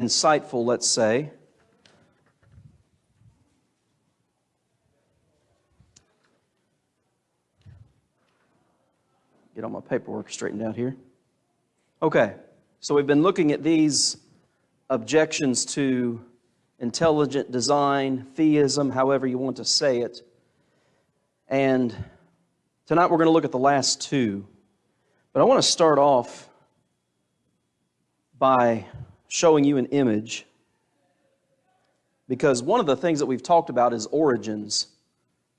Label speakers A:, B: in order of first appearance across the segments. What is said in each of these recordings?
A: insightful, let's say. Get all my paperwork straightened out here. Okay, so we've been looking at these objections to intelligent design, theism, however you want to say it. And tonight we're going to look at the last two. But I want to start off by showing you an image, because one of the things that we've talked about is origins.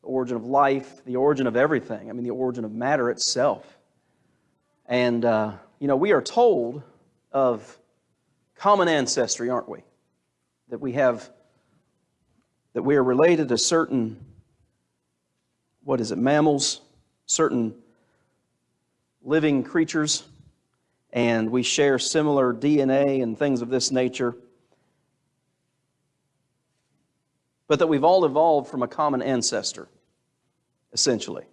A: The origin of life, the origin of everything. I mean, the origin of matter itself. And, we are told of common ancestry, aren't we? That we are related to certain, mammals, certain living creatures, and we share similar DNA and things of this nature. But that we've all evolved from a common ancestor, essentially.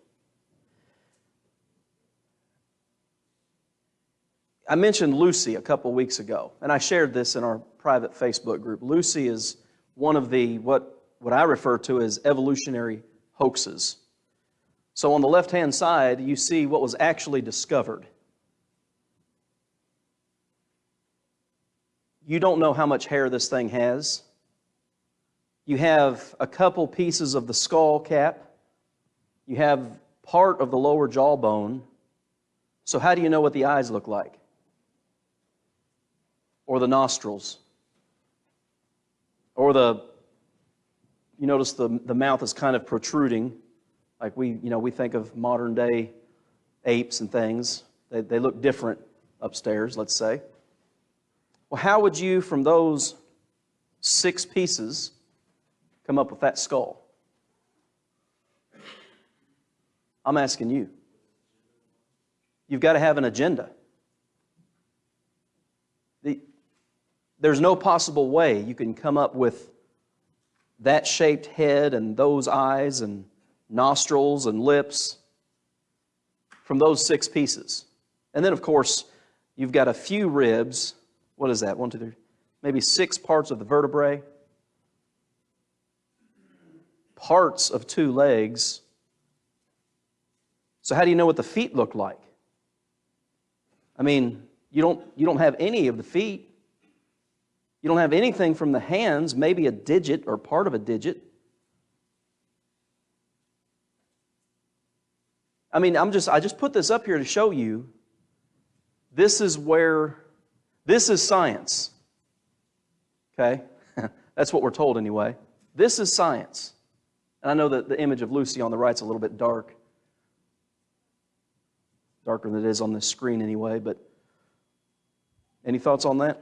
A: I mentioned Lucy a couple weeks ago, and I shared this in our private Facebook group. Lucy is one of the, what I refer to as evolutionary hoaxes. So on the left-hand side, you see what was actually discovered. You don't know how much hair this thing has. You have a couple pieces of the skull cap. You have part of the lower jawbone. So how do you know what the eyes look like? Or the nostrils? Or you notice the mouth is kind of protruding, like we think of modern day apes and things. They look different upstairs, let's say. Well, how would you, from those 6 pieces, come up with that skull? I'm asking you. You've got to have an agenda. There's no possible way you can come up with that shaped head and those eyes and nostrils and lips from those 6 pieces. And then, of course, you've got a few ribs. What is that? 1, 2, 3, maybe 6 parts of the vertebrae. Parts of 2 legs. So how do you know what the feet look like? I mean, you don't have any of the feet. You don't have anything from the hands, maybe a digit or part of a digit. I mean, I just put this up here to show you this is science. Okay? That's what we're told anyway. This is science. And I know that the image of Lucy on the right's a little bit dark. Darker than it is on this screen anyway, but any thoughts on that?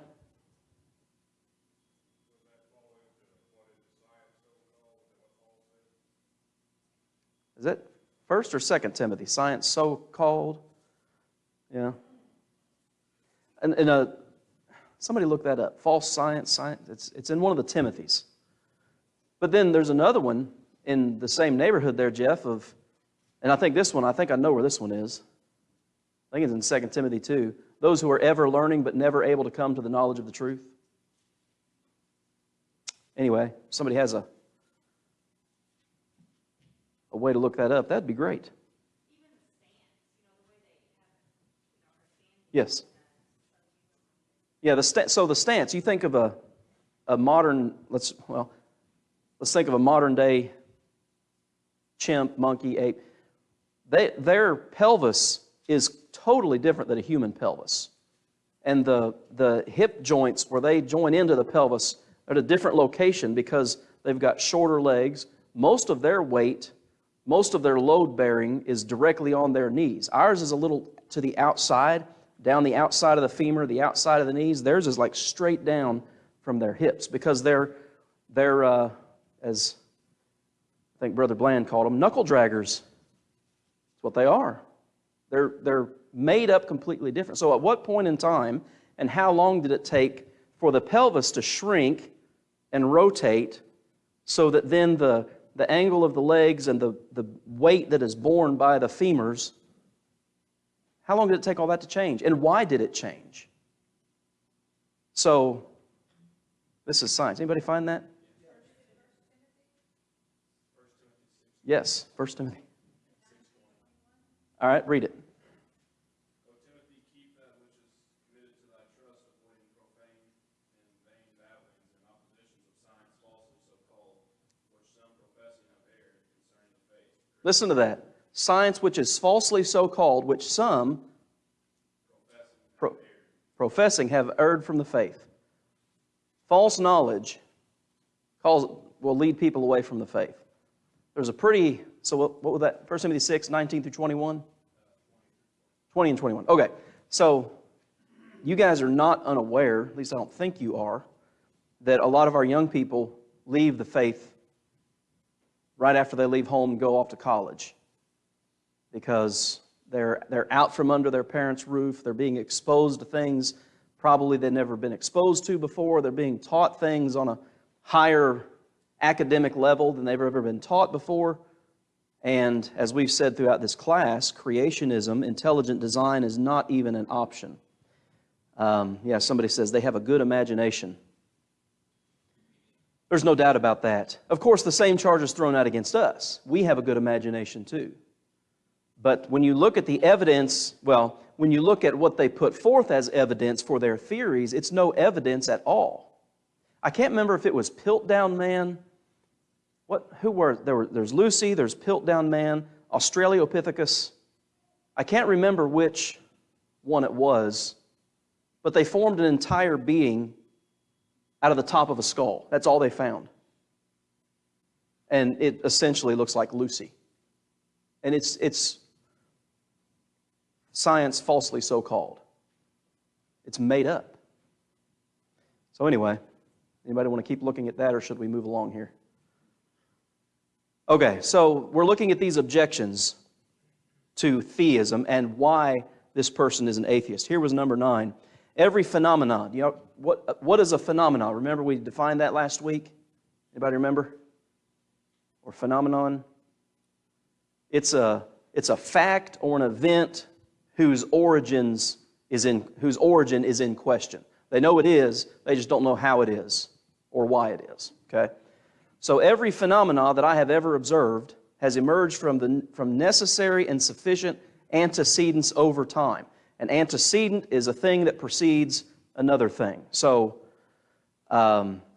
A: Is that 1st or 2nd Timothy? Science so-called? Yeah. And somebody look that up. False science. It's in one of the Timothys. But then there's another one in the same neighborhood there, Jeff, and I think I know where this one is. I think it's in 2 Timothy 2. Those who are ever learning but never able to come to the knowledge of the truth. Anyway, somebody has a way to look that up, that'd be great. Yes. Yeah, so the stance, you think of a modern, let's think of a modern day chimp, monkey, ape. Their pelvis is totally different than a human pelvis. And the hip joints where they join into the pelvis are at a different location because they've got shorter legs. Most of their weight, most of their load bearing is directly on their knees. Ours is a little to the outside, down the outside of the femur, the outside of the knees. Theirs is like straight down from their hips because they're as I think Brother Bland called them, knuckle draggers. That's what they are. They're made up completely different. So at what point in time and how long did it take for the pelvis to shrink and rotate so that then the angle of the legs and the weight that is borne by the femurs, how long did it take all that to change? And why did it change? So This is science. Anybody find that? Yes, 1 Timothy. All right, read it. Listen to that. Science which is falsely so called, which some professing have erred from the faith. False knowledge will lead people away from the faith. There's a pretty, so what was that? 1 Timothy 6, 19 through 21? 20 and 21. Okay, so you guys are not unaware, at least I don't think you are, that a lot of our young people leave the faith right after they leave home and go off to college because they're out from under their parents' roof. They're being exposed to things probably they've never been exposed to before. They're being taught things on a higher academic level than they've ever been taught before. And as we've said throughout this class, creationism, intelligent design, is not even an option. Somebody says they have a good imagination. There's no doubt about that. Of course, the same charge is thrown out against us. We have a good imagination too. But when you look at the evidence, when you look at what they put forth as evidence for their theories, it's no evidence at all. I can't remember if it was Piltdown Man. There's Lucy, there's Piltdown Man, Australopithecus. I can't remember which one it was, but they formed an entire being out of the top of a skull. That's all they found. And it essentially looks like Lucy. And it's science falsely so called. It's made up. So anyway, anybody want to keep looking at that, or should we move along here? Okay, so we're looking at these objections to theism and why this person is an atheist. Here was number 9. Every phenomenon. You know, what is a phenomenon? Remember we defined that last week? Anybody remember? Or phenomenon? It's a fact or an event whose origin is in question. They know it is, they just don't know how it is or why it is. Okay? So every phenomenon that I have ever observed has emerged from necessary and sufficient antecedents over time. An antecedent is a thing that precedes another thing. So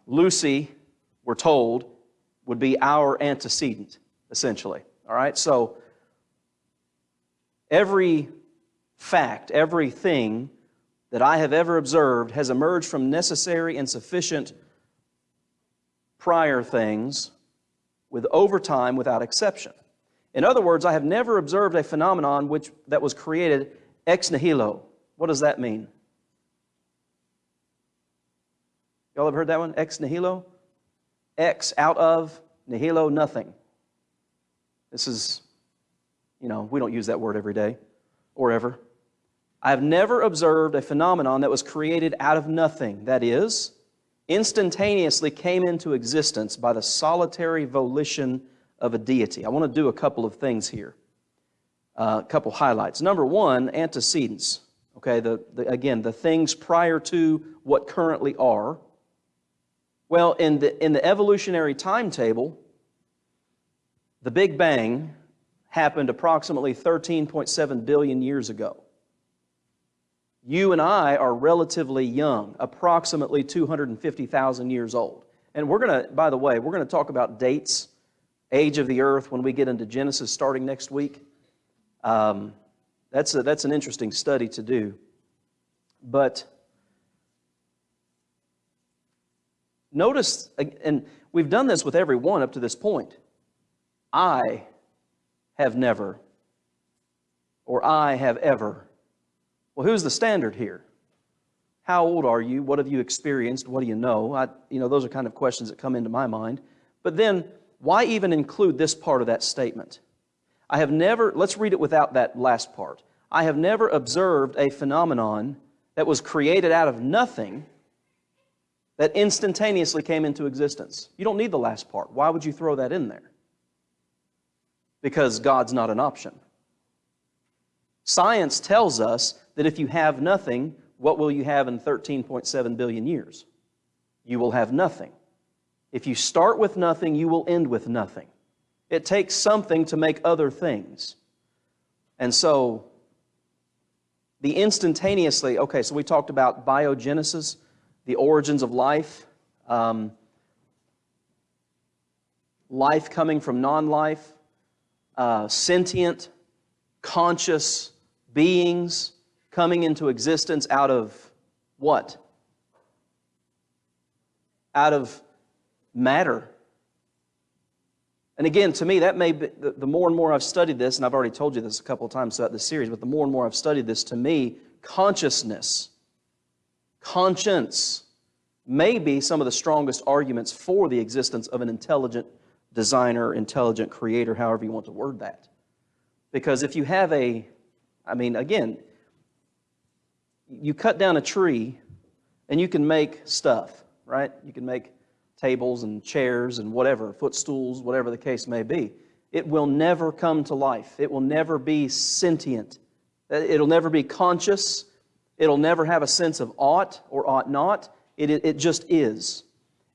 A: Lucy, we're told, would be our antecedent, essentially. All right? So every fact, everything that I have ever observed has emerged from necessary and sufficient prior things with over time without exception. In other words, I have never observed a phenomenon that was created ex nihilo. What does that mean? Y'all ever heard that one? Ex nihilo? Ex, out of, nihilo, nothing. This is, we don't use that word every day or ever. I have never observed a phenomenon that was created out of nothing. That is, instantaneously came into existence by the solitary volition of a deity. I want to do a couple of things here. A couple highlights. Number 1, antecedents. Okay, again, the things prior to what currently are. Well, in the evolutionary timetable, the Big Bang happened approximately 13.7 billion years ago. You and I are relatively young, approximately 250,000 years old. And by the way, we're going to talk about dates, age of the earth, when we get into Genesis starting next week. That's an interesting study to do. But notice, and we've done this with every one up to this point, I have never, or I have ever. Well, who's the standard here? How old are you? What have you experienced? What do you know? Those are kind of questions that come into my mind. But then, why even include this part of that statement? I have never, let's read it without that last part. I have never observed a phenomenon that was created out of nothing that instantaneously came into existence. You don't need the last part. Why would you throw that in there? Because God's not an option. Science tells us that if you have nothing, what will you have in 13.7 billion years? you will have nothing. If you start with nothing, you will end with nothing. It takes something to make other things. And so, the instantaneously, okay, so we talked about biogenesis, the origins of life, life coming from non-life, sentient, conscious beings coming into existence out of what? Out of matter. And again, to me, that may be, the more and more I've studied this, and I've already told you this a couple of times throughout this series, but the more and more I've studied this, to me, consciousness, conscience, may be some of the strongest arguments for the existence of an intelligent designer, intelligent creator, however you want to word that. Because if you have again, you cut down a tree and you can make stuff, right? You can make tables and chairs and whatever, footstools, whatever the case may be. It will never come to life. It will never be sentient. It'll never be conscious. It'll never have a sense of ought or ought not. It just is.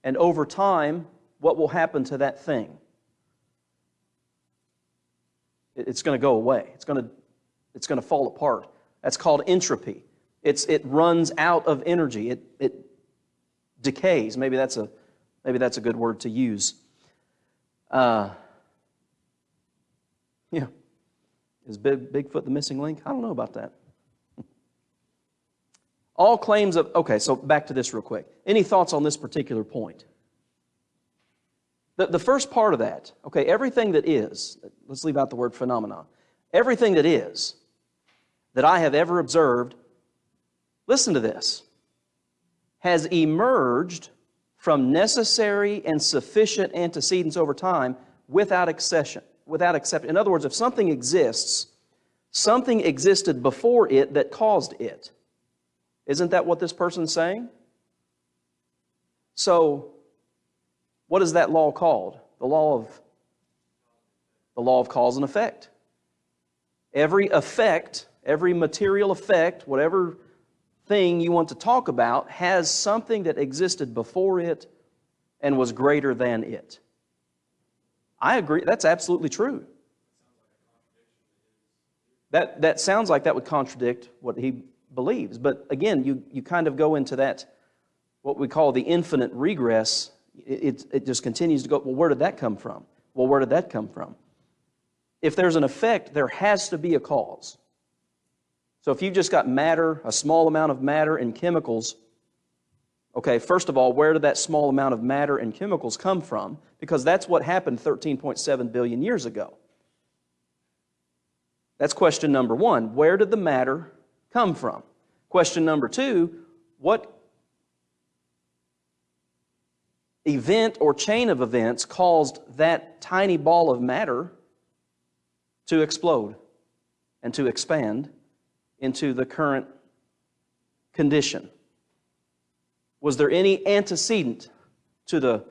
A: And over time, what will happen to that thing? It's going to go away. It's going to fall apart. That's called entropy. It runs out of energy. It decays. Maybe that's a good word to use. Is Bigfoot the missing link? I don't know about that. All claims of... Okay, so back to this real quick. Any thoughts on this particular point? The first part of that, okay, everything that is, let's leave out the word phenomenon. Everything that is, that I have ever observed, listen to this, has emerged from necessary and sufficient antecedents over time without exception. In other words, if something exists, something existed before it that caused it. Isn't that what this person's saying? So, what is that law called? The law of cause and effect. Every effect, every material effect, whatever thing you want to talk about, has something that existed before it and was greater than it. I agree. That's absolutely true. That sounds like that would contradict what he believes. But again, you kind of go into that, what we call the infinite regress. It just continues to go, well, where did that come from? Well, where did that come from? If there's an effect, there has to be a cause. So if you've just got matter, a small amount of matter and chemicals, okay, first of all, where did that small amount of matter and chemicals come from? Because that's what happened 13.7 billion years ago. That's question number one. Where did the matter come from? Question number two, what event or chain of events caused that tiny ball of matter to explode and to expand into the current condition? Was there any antecedent to the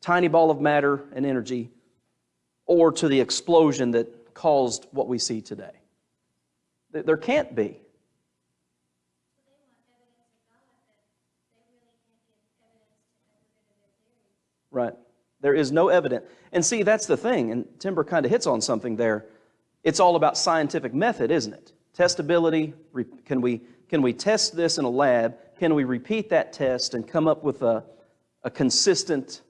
A: tiny ball of matter and energy or to the explosion that caused what we see today? There can't be. Right. There is no evidence. And see, that's the thing, and Timber kind of hits on something there. It's all about scientific method, isn't it? Testability. Can we test this in a lab? Can we repeat that test and come up with a consistent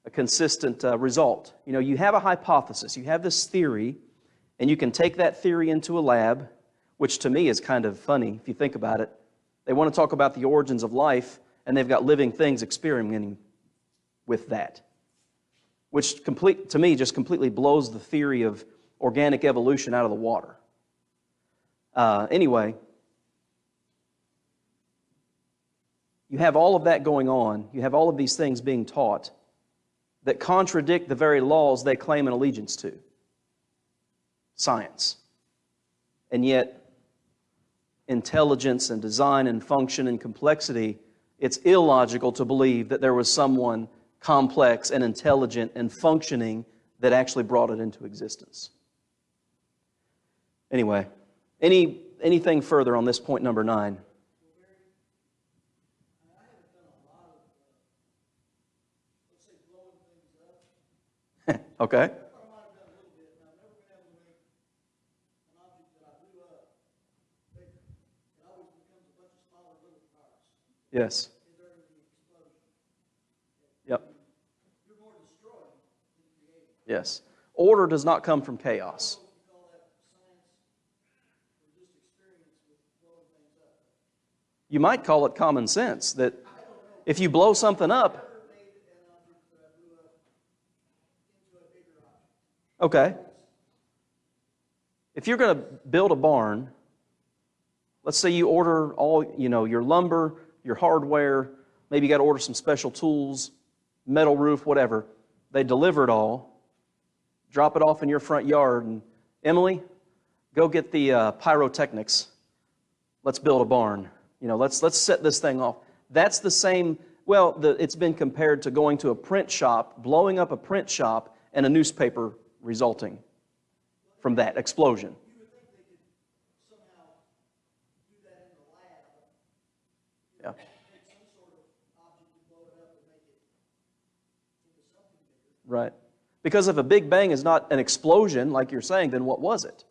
A: result? You know, you have a hypothesis, you have this theory, and you can take that theory into a lab, which to me is kind of funny if you think about it. They want to talk about the origins of life, and they've got living things experimenting with that, which to me just completely blows the theory of organic evolution out of the water. Anyway, you have all of that going on. You have all of these things being taught that contradict the very laws they claim an allegiance to. Science. And yet, intelligence and design and function and complexity, it's illogical to believe that there was someone complex and intelligent and functioning that actually brought it into existence. Anyway, anything further on this point number 9? Okay. Yes. Yep. Yes. Order does not come from chaos. You might call it common sense that if you blow something up, okay. If you're going to build a barn, let's say you order all, your lumber, your hardware, maybe you got to order some special tools, metal roof, whatever. They deliver it all, drop it off in your front yard, and Emily, go get the pyrotechnics. Let's build a barn. Let's set this thing off. That's the same, it's been compared to going to a print shop, blowing up a print shop, and a newspaper resulting from that explosion.
B: You would think they could somehow do that in the lab.
A: Yeah.
B: Take some sort of object and blow it up and make it into something bigger.
A: Right. Because if a Big Bang is not an explosion, like you're saying, then what was it?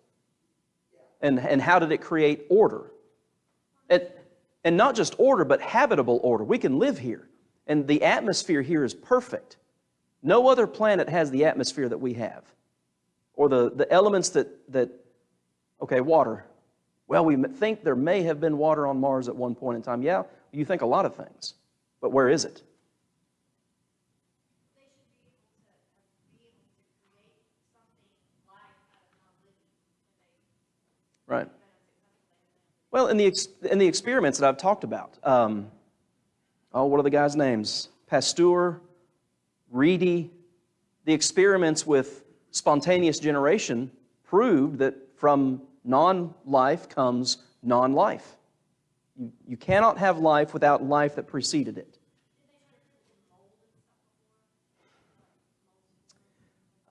A: Yeah. And how did it create order? And not just order, but habitable order. We can live here. And the atmosphere here is perfect. No other planet has the atmosphere that we have. Or the elements that water. Well, we think there may have been water on Mars at one point in time. Yeah, you think a lot of things. But where is it?
C: They should be able to create something live out of non-living.
A: Right. Well, in the experiments that I've talked about, what are the guys' names? Pasteur, Reedy. The experiments with spontaneous generation proved that from non-life comes non-life. You cannot have life without life that preceded it.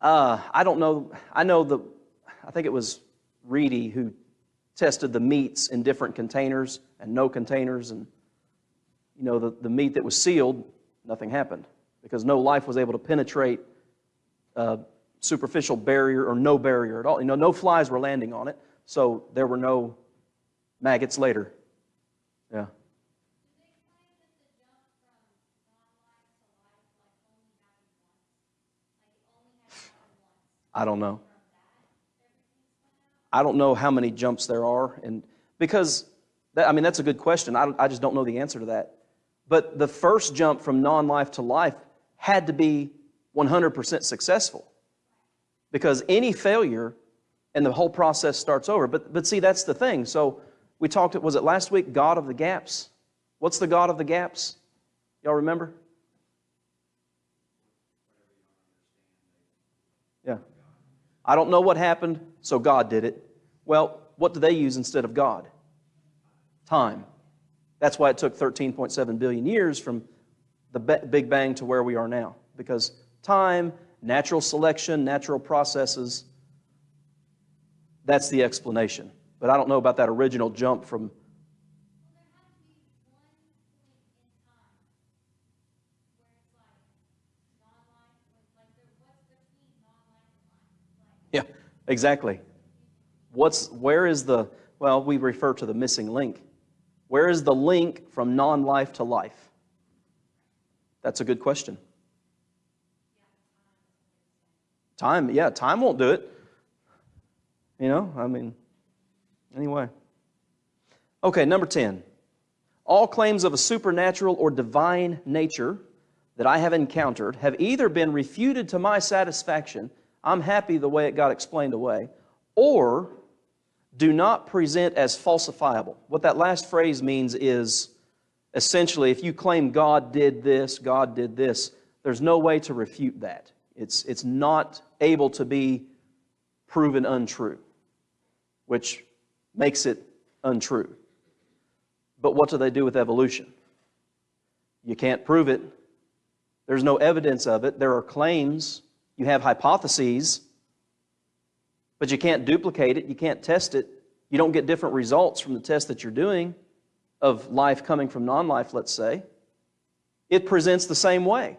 A: I don't know. I think it was Reedy who tested the meats in different containers and no containers, and the meat that was sealed, nothing happened because no life was able to penetrate a superficial barrier or no barrier at all. No flies were landing on it, so there were no maggots later. Yeah. I don't know. I don't know how many jumps there are, and because that's a good question. I just don't know the answer to that. But the first jump from non-life to life had to be 100% successful, because any failure and the whole process starts over. But see, that's the thing. So we talked. Was it last week? God of the gaps. What's the God of the gaps? Y'all remember? Yeah. I don't know what happened, so God did it. Well, what do they use instead of God? Time. That's why it took 13.7 billion years from the Big Bang to where we are now. Because time, natural selection, natural processes, that's the explanation. But I don't know about that original jump from... Yeah, exactly. Where is the, we refer to the missing link. Where is the link from non-life to life? That's a good question. Time won't do it. Anyway. Okay, number 10. All claims of a supernatural or divine nature that I have encountered have either been refuted to my satisfaction, I'm happy the way it got explained away, or do not present as falsifiable. What that last phrase means is, essentially, if you claim God did this, there's no way to refute that. It's not able to be proven untrue, which makes it untrue. But what do they do with evolution? You can't prove it. There's no evidence of it. There are claims. You have hypotheses. But you can't duplicate it. You can't test it. You don't get different results from the test that you're doing of life coming from non-life, let's say. It presents the same way.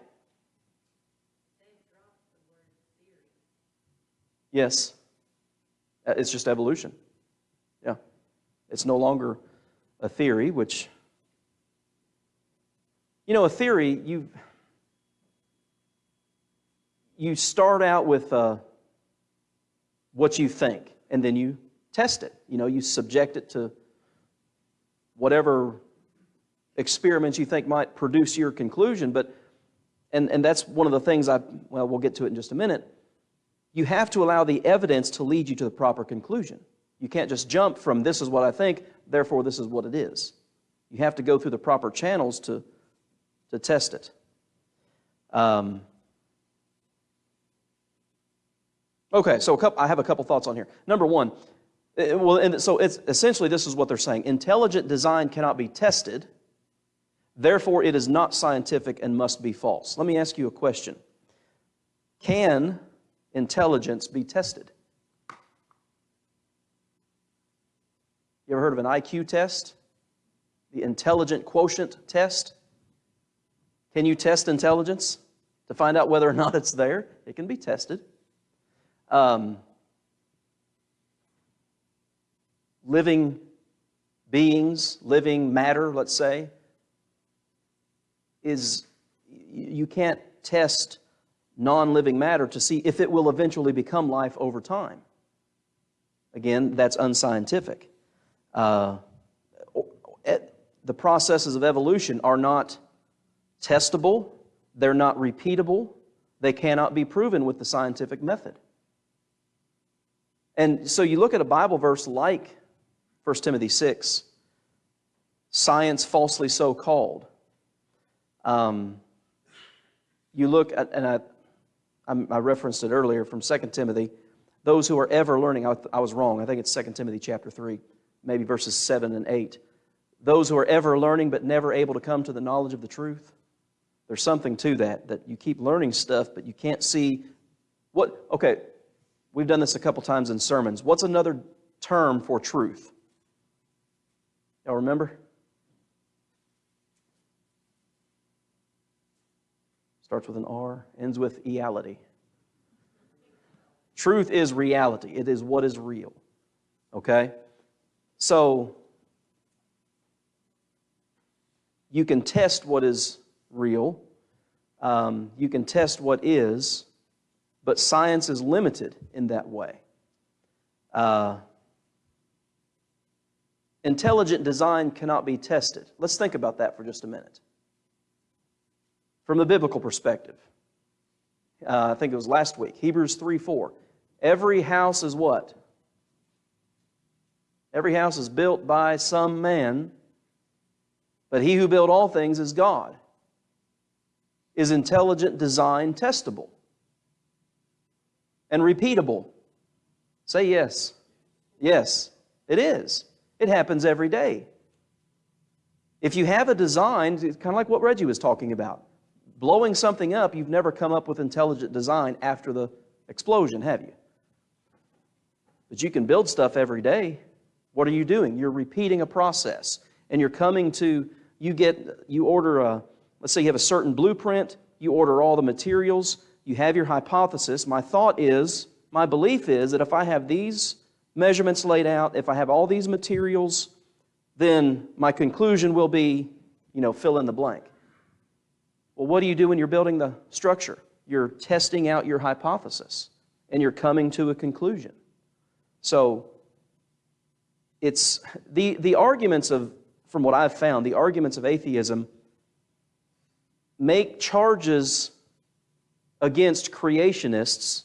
A: Yes. It's just evolution. Yeah. It's no longer a theory, which, a theory, you start out with what you think, and then you test it. You subject it to whatever experiments you think might produce your conclusion. But and that's one of the things we'll get to it in just a minute. You have to allow the evidence to lead you to the proper conclusion. You can't just jump from this is what I think, therefore this is what it is. You have to go through the proper channels to test it. Okay, so I have a couple thoughts on here. Number one, so it's essentially this is what they're saying. Intelligent design cannot be tested, therefore it is not scientific and must be false. Let me ask you a question. Can intelligence be tested? You ever heard of an IQ test? The intelligent quotient test? Can you test intelligence to find out whether or not it's there? It can be tested. Living beings, living matter, let's say, you can't test non-living matter to see if it will eventually become life over time. Again, that's unscientific. The processes of evolution are not testable, they're not repeatable, they cannot be proven with the scientific method. And so you look at a Bible verse like 1 Timothy 6, science falsely so called. You look at, and I referenced it earlier from 2 Timothy, those who are ever learning, I was wrong, I think it's 2 Timothy chapter 3, maybe verses 7 and 8. Those who are ever learning but never able to come to the knowledge of the truth. There's something to that you keep learning stuff, but you can't see okay, we've done this a couple times in sermons. What's another term for truth? Y'all remember? Starts with an R, ends with reality. Truth is reality. It is what is real. Okay? So, you can test what is real. You can test what is, but science is limited in that way. Intelligent design cannot be tested. Let's think about that for just a minute. From the biblical perspective, I think it was last week, Hebrews 3:4. Every house is what? Every house is built by some man, but he who built all things is God. Is intelligent design testable and repeatable? Say yes. Yes, it is. It happens every day. If you have a design, it's kind of like what Reggie was talking about. Blowing something up, you've never come up with intelligent design after the explosion, have you? But you can build stuff every day. What are you doing? You're repeating a process. And you're coming to, you order let's say you have a certain blueprint, you order all the materials, you have your hypothesis. My belief is that if I have these measurements laid out, if I have all these materials, then my conclusion will be, fill in the blank. Well, what do you do when you're building the structure? You're testing out your hypothesis, and you're coming to a conclusion. So, it's the arguments from what I've found, the arguments of atheism make charges against creationists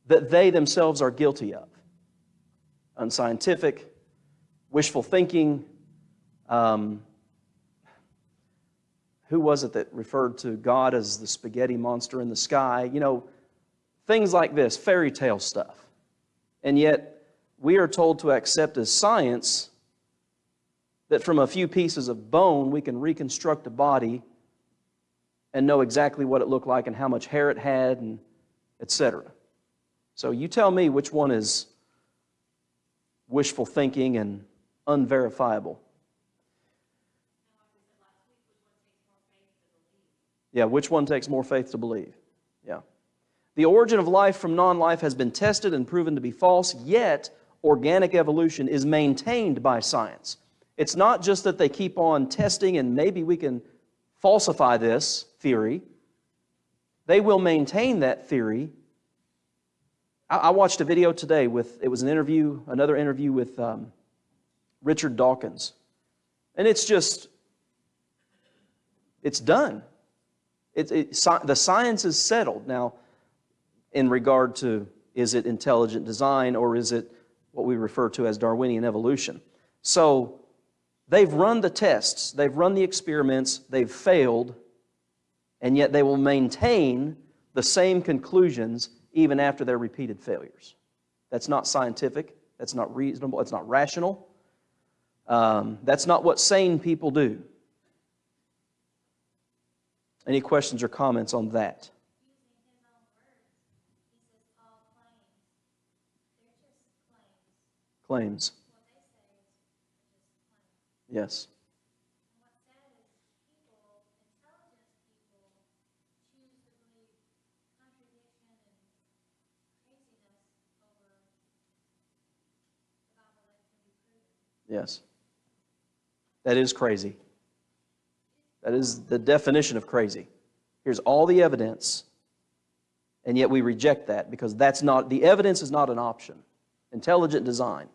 A: that they themselves are guilty of. Unscientific, wishful thinking. Who was it that referred to God as the spaghetti monster in the sky? Things like this, fairy tale stuff. And yet, we are told to accept as science that from a few pieces of bone, we can reconstruct a body and know exactly what it looked like and how much hair it had, and etc. So you tell me which one is wishful thinking and unverifiable. Yeah, which one takes more faith to believe? Yeah. The origin of life from non-life has been tested and proven to be false, yet organic evolution is maintained by science. It's not just that they keep on testing and maybe we can falsify this theory. They will maintain that theory. I watched a video today it was another interview with Richard Dawkins. And it's done. The science is settled. Now, in regard to, is it intelligent design or is it what we refer to as Darwinian evolution? So, they've run the tests, they've run the experiments, they've failed, and yet they will maintain the same conclusions even after their repeated failures. That's not scientific, that's not reasonable, it's not rational. That's not what sane people do. Any questions or comments on that?
C: Using his own words, he says all claims. They're just claims.
A: Claims.
C: What they say is just claims.
A: Yes.
C: And what's sad is people, intelligent people, choose to believe contradiction and craziness over the Bible that can be proven.
A: Yes. That is crazy. That is the definition of crazy. Here's all the evidence, and yet we reject that because the evidence is not an option. Intelligent design,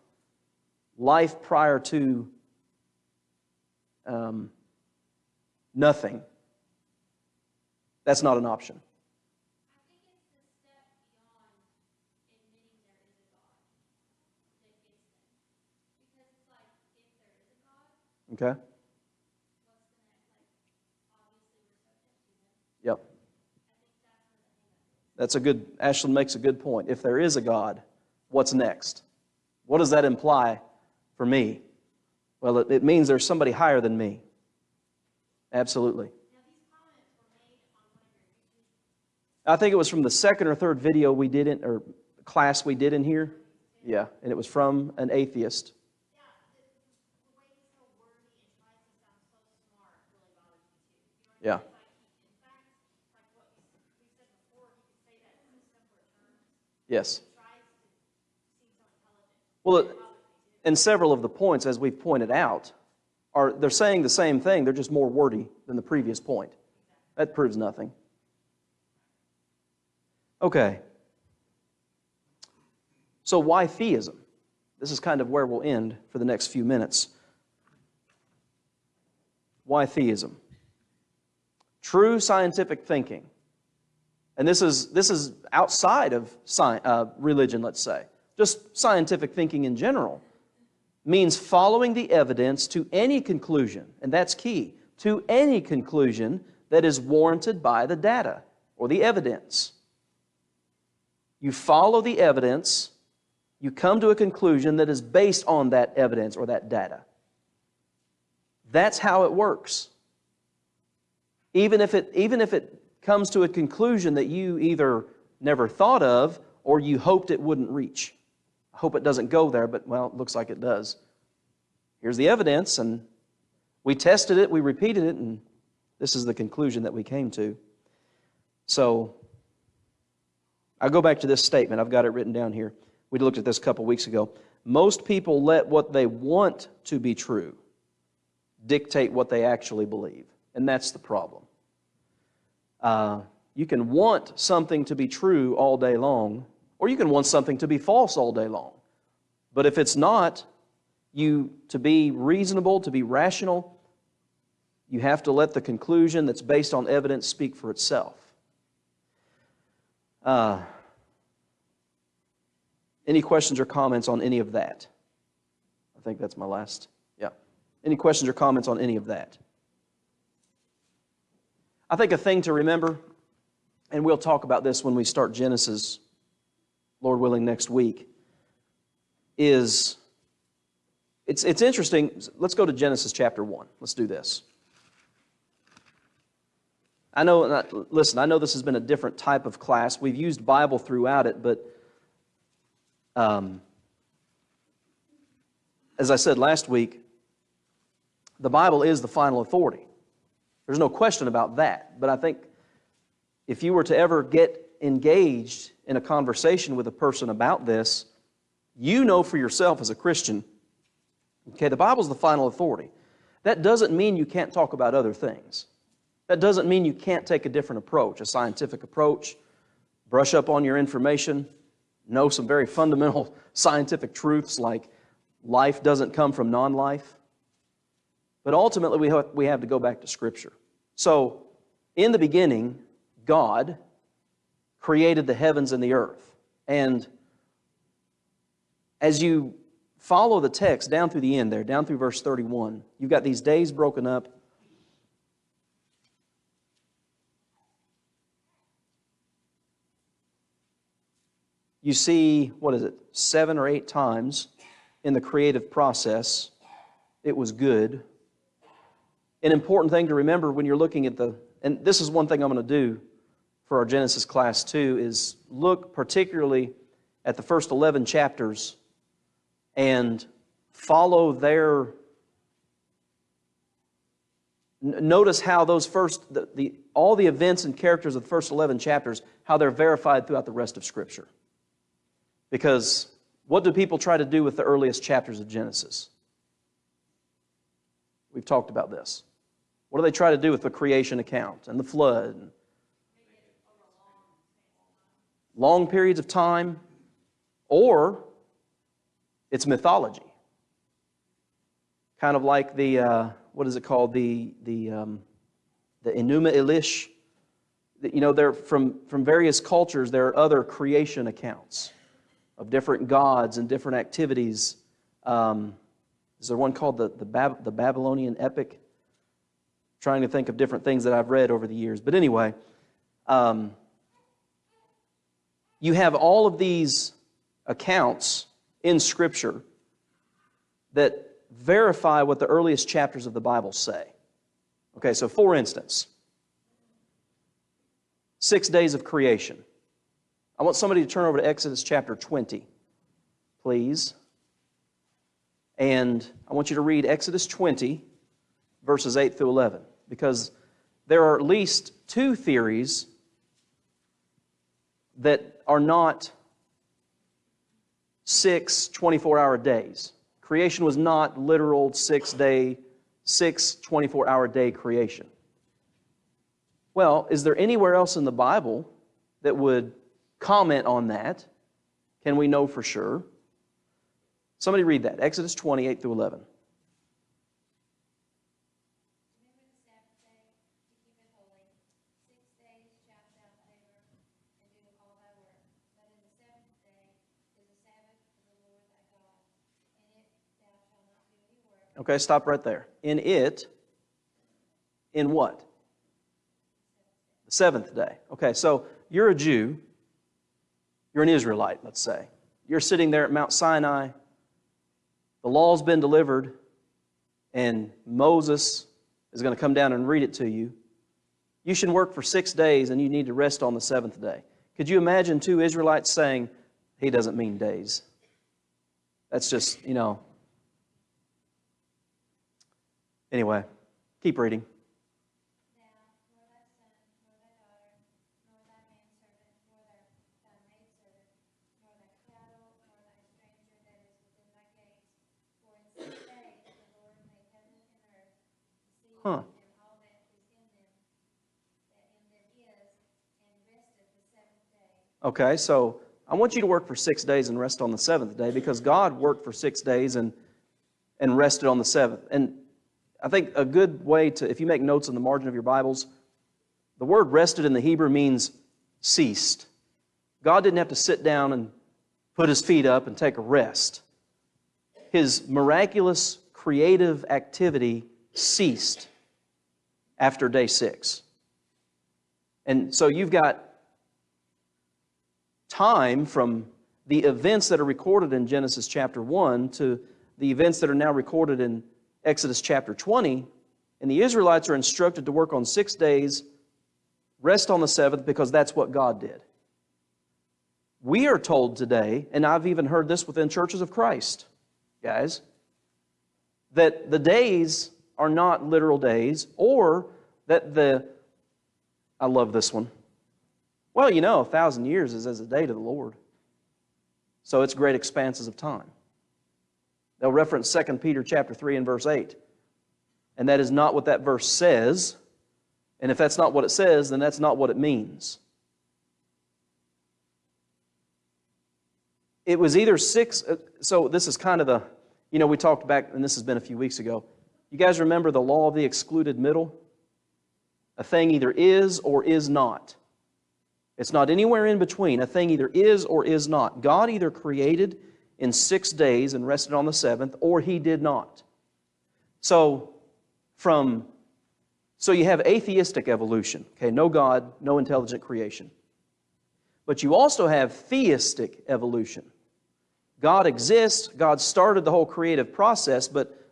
A: life prior to nothing, that's not an option.
C: I think it's the step beyond admitting there is a God that gets them. Because it's like, if there is a God,
A: Okay?
C: what's the next? Like, obviously we're subject to him.
A: Yep.
C: I think that's where the hang up is.
A: Ashland makes a good point. If there is a God, what's next? What does that imply for me? Well, it means there's somebody higher than me. Absolutely.
C: Now, these comments were made on one of your YouTube.
A: I think it was from the second or third video we did or class we did in here. Yeah, and it was from an atheist.
C: Yeah, the way he's so wordy and tries to sound so smart really bothers me too. You know what I
A: Yeah.
C: mean? It's like, in fact, like what we said before, he could say that in simpler terms.
A: Yes.
C: He tries to seem so intelligent.
A: Well,
C: It bothers me too.
A: and several of the points, as we've pointed out, they're saying the same thing. They're just more wordy than the previous point. That proves nothing. Okay. So why theism? This is kind of where we'll end for the next few minutes. Why theism? True scientific thinking. And this is outside of religion, let's say. Just scientific thinking in general. Means following the evidence to any conclusion, and that's key, to any conclusion that is warranted by the data or the evidence. You follow the evidence, you come to a conclusion that is based on that evidence or that data. That's how it works. Even if it comes to a conclusion that you either never thought of or you hoped it wouldn't reach. I hope it doesn't go there, but well, it looks like it does. Here's the evidence, and we tested it, we repeated it, and this is the conclusion that we came to. So, I'll go back to this statement. I've got it written down here. We looked at this a couple weeks ago. Most people let what they want to be true dictate what they actually believe, and that's the problem. You can want something to be true all day long, or you can want something to be false all day long. But if it's not, to be reasonable, to be rational, you have to let the conclusion that's based on evidence speak for itself. Any questions or comments on any of that? I think that's my last. Yeah. Any questions or comments on any of that? I think a thing to remember, and we'll talk about this when we start Genesis, Lord willing, next week, is it's interesting. Let's go to Genesis chapter 1. Let's do this. I know this has been a different type of class. We've used Bible throughout it, but as I said last week, the Bible is the final authority. There's no question about that. But I think if you were to ever get engaged in a conversation with a person about this, you know for yourself as a Christian, okay, the Bible's the final authority. That doesn't mean you can't talk about other things. That doesn't mean you can't take a different approach, a scientific approach, brush up on your information, know some very fundamental scientific truths like life doesn't come from non-life. But ultimately, we have to go back to Scripture. So, in the beginning, God created the heavens and the earth. And as you follow the text down through the end there, down through verse 31, you've got these days broken up. You see, 7 or 8 times in the creative process, it was good. An important thing to remember when you're looking at and this is one thing I'm going to do for our Genesis class too, is look particularly at the first 11 chapters and follow notice how those all the events and characters of the first 11 chapters, how they're verified throughout the rest of Scripture. Because what do people try to do with the earliest chapters of Genesis? We've talked about this. What do they try to do with the creation account and the flood? Long periods of time, or it's mythology. Kind of like what is it called? The Enuma Elish. You know, they're from various cultures, there are other creation accounts of different gods and different activities. Is there one called the Babylonian Epic? Trying to think of different things that I've read over the years. But anyway, you have all of these accounts in Scripture that verify what the earliest chapters of the Bible say. Okay, so for instance, 6 days of creation. I want somebody to turn over to Exodus chapter 20, please. And I want you to read Exodus 20, verses 8 through 11, because there are at least 2 theories that are not 6 24-hour days. Creation was not literal 6 24-hour day creation. Well, is there anywhere else in the Bible that would comment on that? Can we know for sure? Somebody read that. Exodus 20, 8 through 11. Okay, stop right there. In what? The 7th day. Okay, so you're a Jew. You're an Israelite, let's say. You're sitting there at Mount Sinai. The law's been delivered, and Moses is going to come down and read it to you. You should work for 6 days, and you need to rest on the 7th day. Could you imagine 2 Israelites saying, he doesn't mean days? That's just, Anyway, keep reading. Huh. Okay, so I want you to work for 6 days and rest on the 7th day, because God worked for 6 days and rested on the 7th. And I think a good way to, if you make notes in the margin of your Bibles, the word rested in the Hebrew means ceased. God didn't have to sit down and put His feet up and take a rest. His miraculous creative activity ceased after day 6. And so you've got time from the events that are recorded in Genesis chapter 1 to the events that are now recorded in Exodus chapter 20, and the Israelites are instructed to work on 6 days, rest on the 7th, because that's what God did. We are told today, and I've even heard this within churches of Christ, guys, that the days are not literal days, or that I love this one, Well, 1,000 years is as a day to the Lord. So it's great expanses of time. They'll reference 2 Peter chapter 3 and verse 8. And that is not what that verse says. And if that's not what it says, then that's not what it means. It was either 6, so this is kind of the, we talked back, and this has been a few weeks ago. You guys remember the law of the excluded middle? A thing either is or is not. It's not anywhere in between. A thing either is or is not. God either created in 6 days and rested on the seventh, or He did not. So you have atheistic evolution. Okay, no God, no intelligent creation. But you also have theistic evolution. God exists, God started the whole creative process, but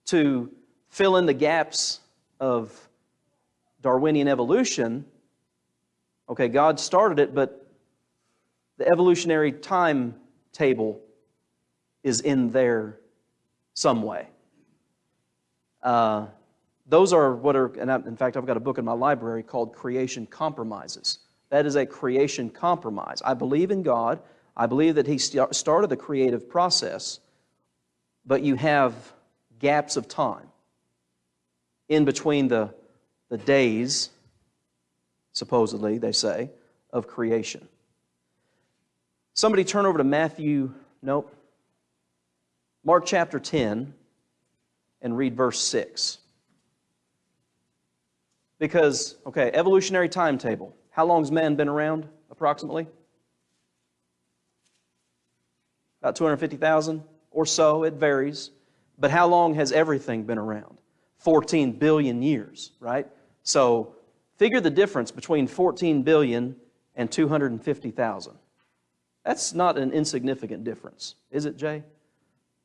A: to fill in the gaps of Darwinian evolution, okay, God started it, but the evolutionary timetable is in there some way. Those are what are, and in fact, I've got a book in my library called Creation Compromises. That is a creation compromise. I believe in God. I believe that He started the creative process, but you have gaps of time in between the days, supposedly, they say, of creation. Somebody turn over to Mark chapter 10 and read verse 6. Because, okay, evolutionary timetable. How long has man been around, approximately? About 250,000 or so, it varies. But how long has everything been around? 14 billion years, right? So figure the difference between 14 billion and 250,000. That's not an insignificant difference. Is it, Jay?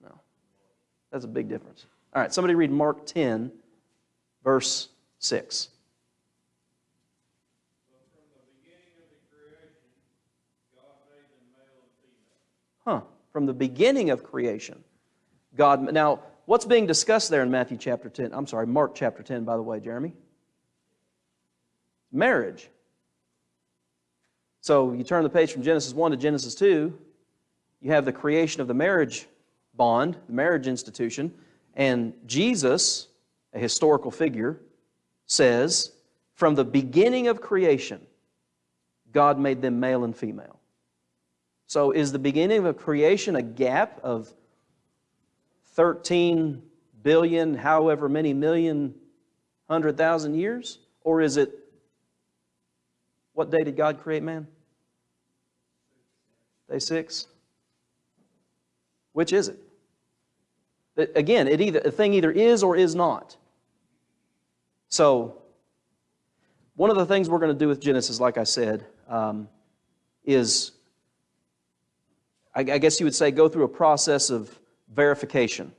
A: No. That's a big difference. All right, somebody read Mark 10, verse 6. From the beginning of creation, God. Now, what's being discussed there in Mark chapter 10, by the way, Jeremy? Marriage. So you turn the page from Genesis 1 to Genesis 2, you have the creation of the marriage bond, the marriage institution, and Jesus, a historical figure, says, from the beginning of creation, God made them male and female. So is the beginning of creation a gap of 13 billion, however many million, 100,000 years? Or is it, what day did God create man? Day 6? Which is it? Again, a thing either is or is not. So, one of the things we're going to do with Genesis, like I said, is, I guess you would say, go through a process of verification,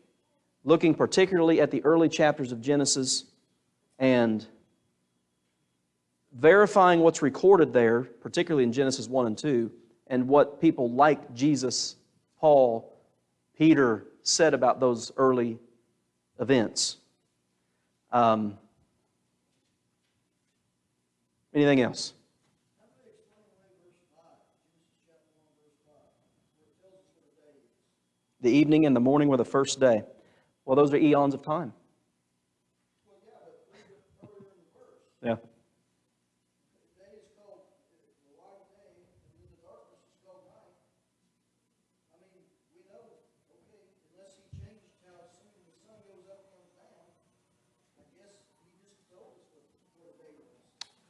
A: looking particularly at the early chapters of Genesis and verifying what's recorded there, particularly in Genesis 1 and 2, and what people like Jesus, Paul, Peter said about those early events. Anything else? The evening and the morning were the first day. Well, those are eons of time. Yeah.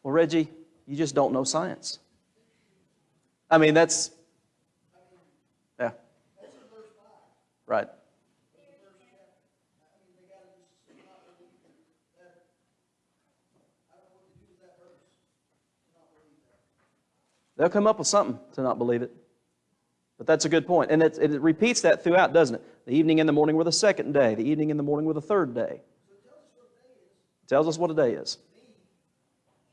A: Well, Reggie, you just don't know science. I mean, that's, yeah. Right. They'll come up with something to not believe it. But that's a good point. And it repeats that throughout, doesn't it? The evening and the morning were the second day. The evening and the morning were the third day. It tells us what a day is.
C: You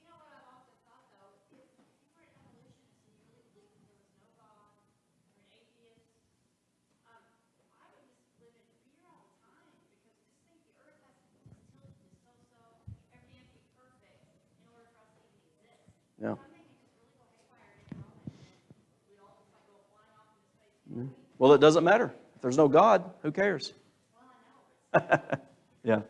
C: know what I've often thought, though? If you were an evolutionist and you really believed that there was no God, you're an atheist, I would just live in fear all the time, because just think the earth has to be tilted just so-so, everything has to be perfect in order for us to even exist.
A: Yeah.
C: So I'm thinking just really
A: Well, it doesn't matter. If there's no God, who cares? Yeah.